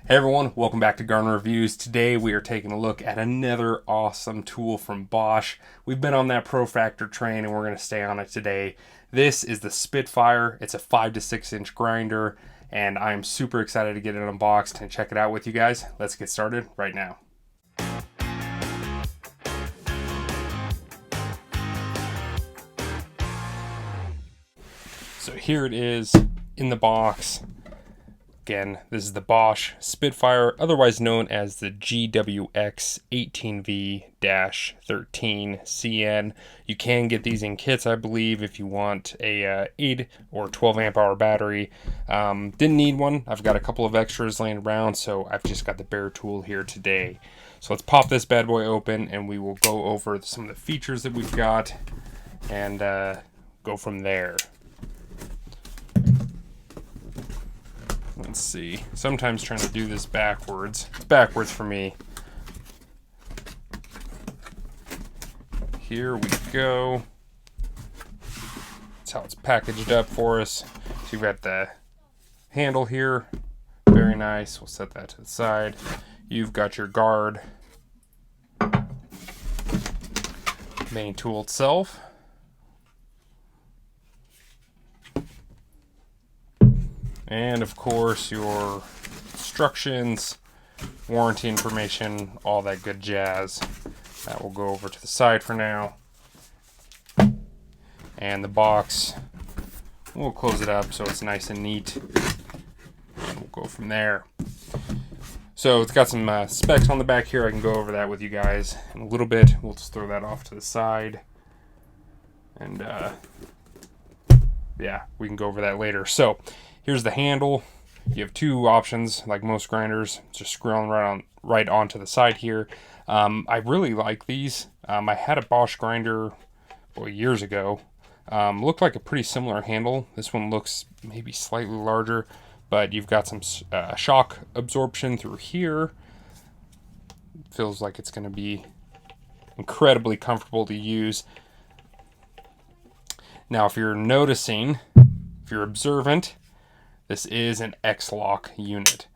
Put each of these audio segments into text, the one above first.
Hey everyone, welcome back to Garner Reviews. Today we are taking a look at another awesome tool from Bosch. We've been on that Profactor train and we're going to stay on it today. This is the Spitfire. It's a 5 to 6 inch grinder and I'm super excited to get it unboxed and check it out with you guys. Let's get started right now. So here it is in the box. Again, this is the Bosch Spitfire, otherwise known as the GWX18V-13CN. You can get these in kits, I believe, if you want a 8 or 12 amp hour battery. Didn't need one. I've got a couple of extras laying around, so I've just got the bare tool here today. So let's pop this bad boy open and we will go over some of the features that we've got and go from there. Let's see. Sometimes trying to do this backwards. It's backwards for me. Here we go. That's how it's packaged up for us. So you've got the handle here. Very nice. We'll set that to the side. You've got your guard. Main tool itself. And of course your instructions, warranty information, all that good jazz. That will go over to the side for now. And the box, we'll close it up so it's nice and neat. And we'll go from there. So it's got some specs on the back here. I can go over that with you guys in a little bit. We'll just throw that off to the side. And yeah, we can go over that later. So here's the handle. You have two options, like most grinders, just screwing right onto the side here. I really like these. I had a Bosch grinder years ago. Looked like a pretty similar handle. This one looks maybe slightly larger, but you've got some shock absorption through here. Feels like it's going to be incredibly comfortable to use. Now, if you're noticing, if you're observant, this is an X-lock unit.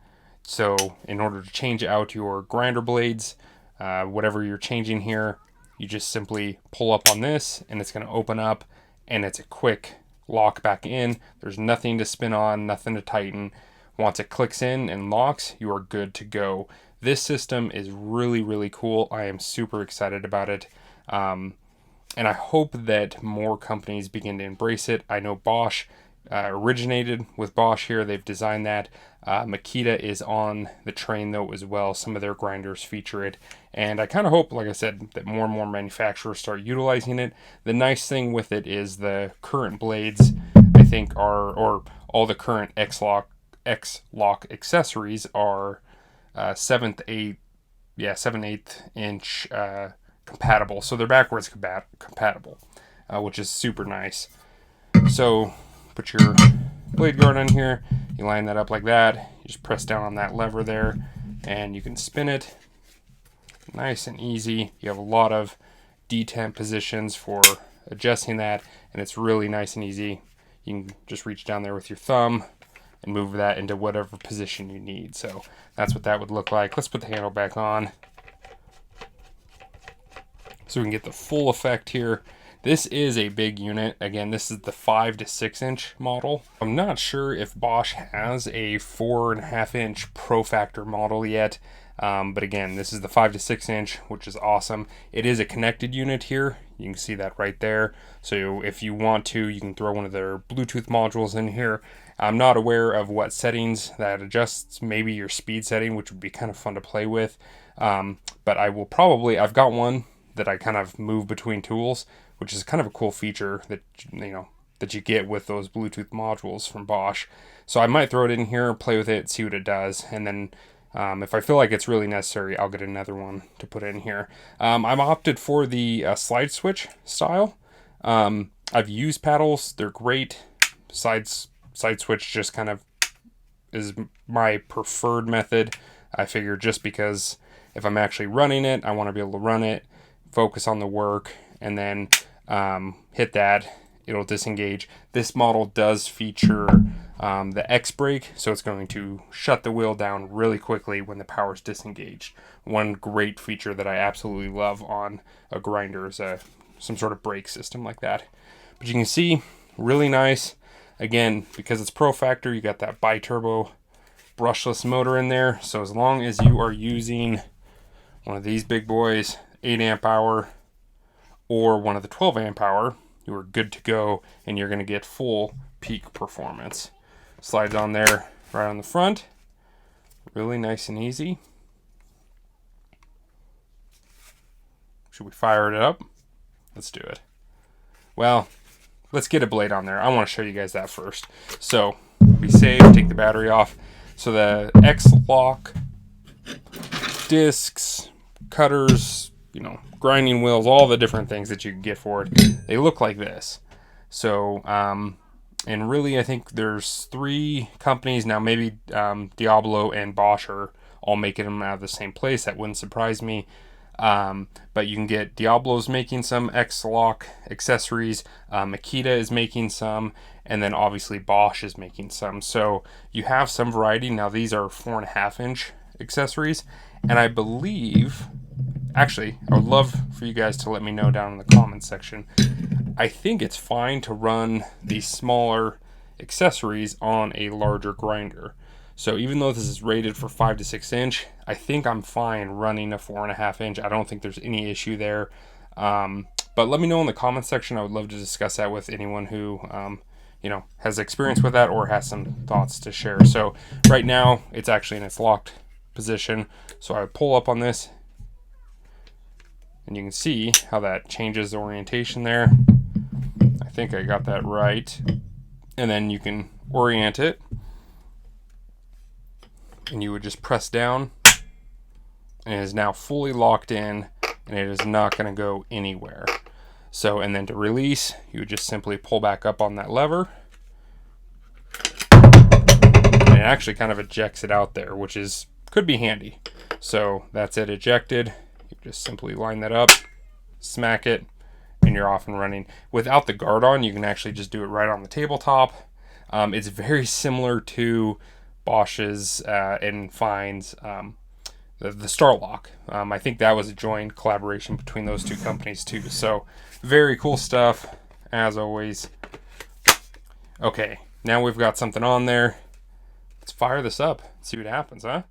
So in order to change out your grinder blades, whatever you're changing here, you just simply pull up on this and it's going to open up and it's a quick lock back in. There's nothing to spin on, nothing to tighten. Once it clicks in and locks, you are good to go. This system is really, really cool. I am super excited about it. And I hope that more companies begin to embrace it. I know Bosch originated with Bosch here. They've designed that. Makita is on the train though as well. Some of their grinders feature it. And I kind of hope, like I said, that more and more manufacturers start utilizing it. The nice thing with it is the current blades, I think, or all the current X-lock accessories are 7/8 inch compatible. So they're backwards compatible, which is super nice. So put your blade guard on here, you line that up like that, you just press down on that lever there and you can spin it. Nice and easy. You have a lot of detemp positions for adjusting that and it's really nice and easy. You can just reach down there with your thumb and move that into whatever position you need. So that's what that would look like. Let's put the handle back on so we can get the full effect here. This is a big unit. Again, this is the 5 to 6 inch model. I'm not sure if Bosch has a 4.5 inch Profactor model yet. But again, this is the 5 to 6 inch, which is awesome. It is a connected unit here. You can see that right there. So if you want to, you can throw one of their Bluetooth modules in here. I'm not aware of what settings that adjusts, maybe your speed setting, which would be kind of fun to play with. But I've got one that I kind of move between tools, which is kind of a cool feature that you get with those Bluetooth modules from Bosch. So I might throw it in here, play with it, see what it does, and then if I feel like it's really necessary, I'll get another one to put in here. I'm opted for the slide switch style. I've used paddles; they're great. Side switch just kind of is my preferred method. I figure just because if I'm actually running it, I want to be able to run it, focus on the work, and then hit that, it'll disengage. This model does feature the X brake, so it's going to shut the wheel down really quickly when the power is disengaged. One great feature that I absolutely love on a grinder is some sort of brake system like that. But you can see, really nice. Again, because it's Profactor, you got that Biturbo brushless motor in there. So as long as you are using one of these big boys, 8 amp hour, or one of the 12 amp hour, you are good to go, and you're going to get full peak performance. Slides on there right on the front. Really nice and easy. Should we fire it up? Let's do it. Well, let's get a blade on there. I want to show you guys that first. So, be safe, take the battery off. So the X-lock, discs, cutters, you know, grinding wheels, all the different things that you can get for it, they look like this. So, and really I think there's 3 companies now, maybe Diablo and Bosch are all making them out of the same place. That wouldn't surprise me. But you can get Diablo's making some X-lock accessories, Makita is making some, and then obviously Bosch is making some. So you have some variety. Now these are 4.5 inch accessories, and I believe, actually, I would love for you guys to let me know down in the comments section. I think it's fine to run these smaller accessories on a larger grinder. So even though this is rated for 5 to 6 inch, I think I'm fine running a 4.5 inch. I don't think there's any issue there. But let me know in the comments section. I would love to discuss that with anyone who, you know, has experience with that or has some thoughts to share. So right now it's actually in its locked position. So I pull up on this, and you can see how that changes the orientation there. I think I got that right. And then you can orient it, and you would just press down, and it is now fully locked in, and it is not going to go anywhere. So, and then to release, you would just simply pull back up on that lever, and it actually kind of ejects it out there, which is could be handy. So that's it, ejected. You just simply line that up, smack it, and you're off and running. Without the guard on, you can actually just do it right on the tabletop. It's very similar to Bosch's and Fine's the Starlock. I think that was a joint collaboration between those 2 companies too. So very cool stuff as always. Okay, now we've got something on there. Let's fire this up and see what happens, huh?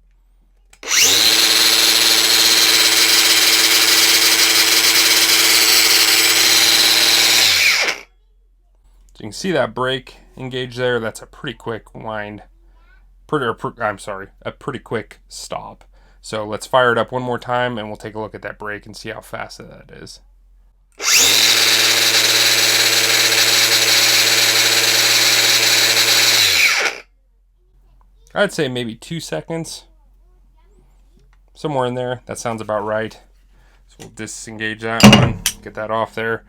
So you can see that brake engage there. That's a pretty quick wind. A pretty quick stop. So let's fire it up one more time, and we'll take a look at that brake and see how fast that is. I'd say maybe 2 seconds. Somewhere in there. That sounds about right. So we'll disengage that one, get that off there.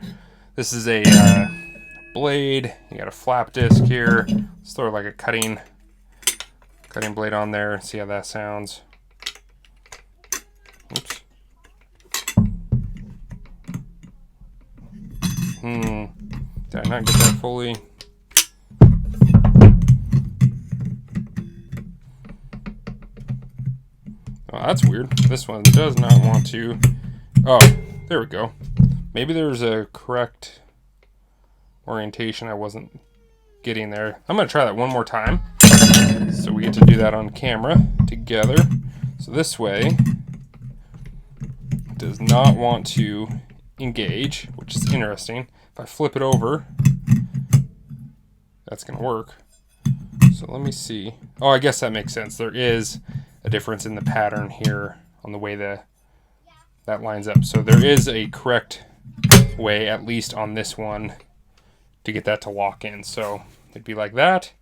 This is a blade. You got a flap disc here. Let's throw like a cutting blade on there and see how that sounds. Oops. Did I not get that fully? Oh, that's weird. This one does not want to. Oh, there we go. Maybe there's a correct orientation I wasn't getting there. I'm going to try that one more time, so we get to do that on camera together. So this way, it does not want to engage, which is interesting. If I flip it over, that's going to work. So let me see. Oh, I guess that makes sense. There is a difference in the pattern here on the way that lines up. So there is a correct way, at least on this one, to get that to lock in. So it'd be like that.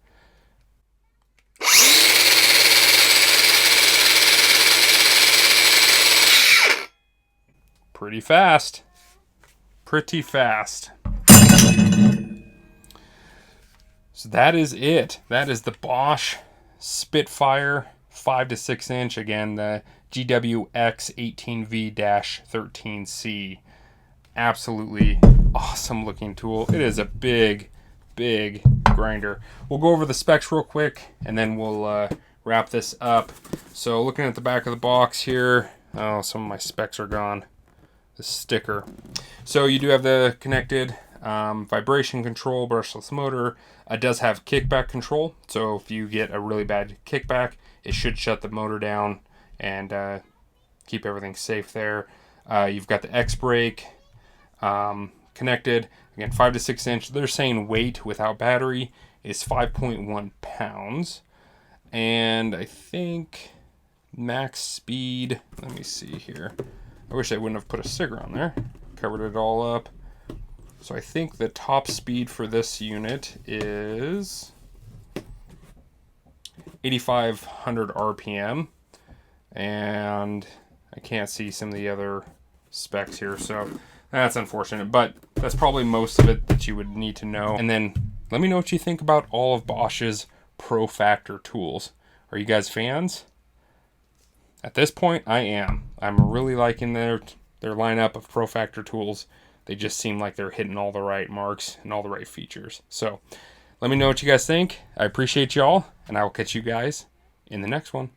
Pretty fast. Pretty fast. So that is it. That is the Bosch Spitfire 5 to 6 inch. Again, the GWX18V-13C. Absolutely awesome looking tool. It is a big, big grinder. We'll go over the specs real quick, and then we'll wrap this up. So looking at the back of the box here, oh, some of my specs are gone. The sticker. So you do have the connected vibration control, brushless motor. It does have kickback control, so if you get a really bad kickback, it should shut the motor down and keep everything safe there. You've got the X brake connected. Again, 5 to 6 inch. They're saying weight without battery is 5.1 pounds. And I think max speed, let me see here. I wish I wouldn't have put a sticker on there. Covered it all up. So I think the top speed for this unit is 8,500 RPM. And I can't see some of the other specs here, so that's unfortunate. But that's probably most of it that you would need to know. And then let me know what you think about all of Bosch's Profactor tools. Are you guys fans? At this point, I am. I'm really liking their lineup of Profactor tools. They just seem like they're hitting all the right marks and all the right features. So let me know what you guys think. I appreciate y'all, and I will catch you guys in the next one.